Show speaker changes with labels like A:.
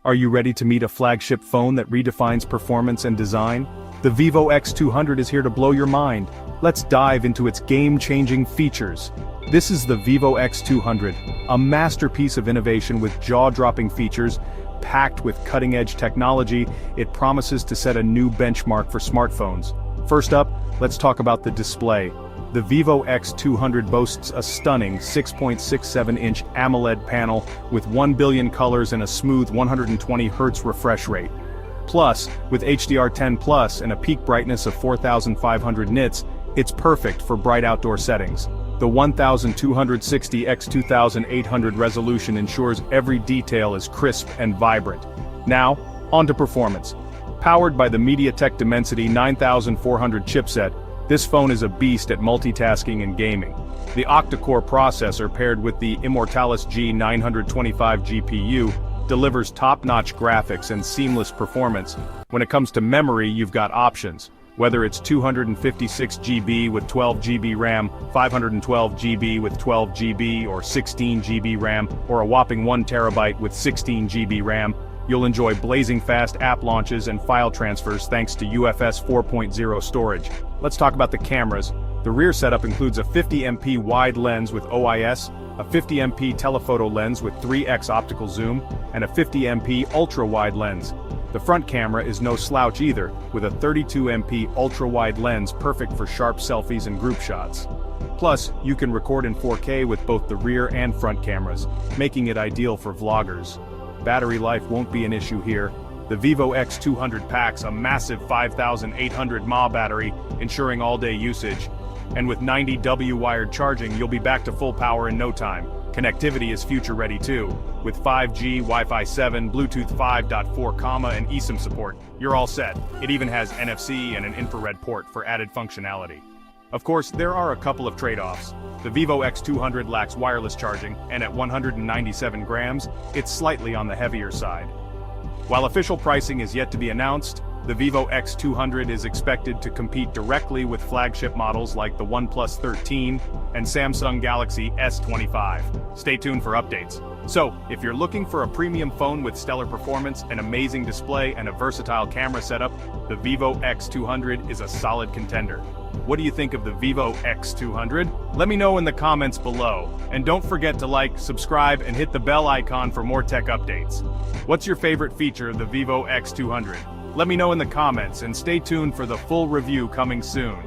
A: Are you ready to meet a flagship phone that redefines performance and design? The Vivo X200 is here to blow your mind. Let's dive into its game-changing features. This is the Vivo X200, a masterpiece of innovation with jaw-dropping features. Packed with cutting-edge technology, it promises to set a new benchmark for smartphones. First up, let's talk about the display. The Vivo X200 boasts a stunning 6.67-inch AMOLED panel with 1 billion colors and a smooth 120 Hz refresh rate. Plus, with HDR10+ and a peak brightness of 4,500 nits, it's perfect for bright outdoor settings. The 1260 x 2800 resolution ensures every detail is crisp and vibrant. Now, onto performance. Powered by the MediaTek Dimensity 9400 chipset, this phone is a beast at multitasking and gaming. The octa-core processor paired with the Immortalis G925 GPU delivers top-notch graphics and seamless performance. When it comes to memory, you've got options. Whether it's 256 GB with 12 GB RAM, 512 GB with 12 GB or 16 GB RAM, or a whopping 1 TB with 16 GB RAM, you'll enjoy blazing fast app launches and file transfers thanks to UFS 4.0 storage. Let's talk about the cameras. The rear setup includes a 50MP wide lens with OIS, a 50MP telephoto lens with 3x optical zoom, and a 50MP ultra-wide lens. The front camera is no slouch either, with a 32MP ultra-wide lens perfect for sharp selfies and group shots. Plus, you can record in 4K with both the rear and front cameras, making it ideal for vloggers. Battery life won't be an issue here. The Vivo X200 packs a massive 5800 mAh battery, ensuring all-day usage. And with 90W wired charging, you'll be back to full power in no time. Connectivity is future-ready too. With 5G, Wi-Fi 7, Bluetooth 5.4, and eSIM support, you're all set. It even has NFC and an infrared port for added functionality. Of course, there are a couple of trade-offs. The Vivo X200 lacks wireless charging, and at 197 grams, it's slightly on the heavier side. While official pricing is yet to be announced, the Vivo X200 is expected to compete directly with flagship models like the OnePlus 13 and Samsung Galaxy S25. Stay tuned for updates. So, if you're looking for a premium phone with stellar performance, an amazing display, and a versatile camera setup, the Vivo X200 is a solid contender. What do you think of the Vivo X200? Let me know in the comments below. And don't forget to like, subscribe, and hit the bell icon for more tech updates. What's your favorite feature of the Vivo X200? Let me know in the comments and stay tuned for the full review coming soon.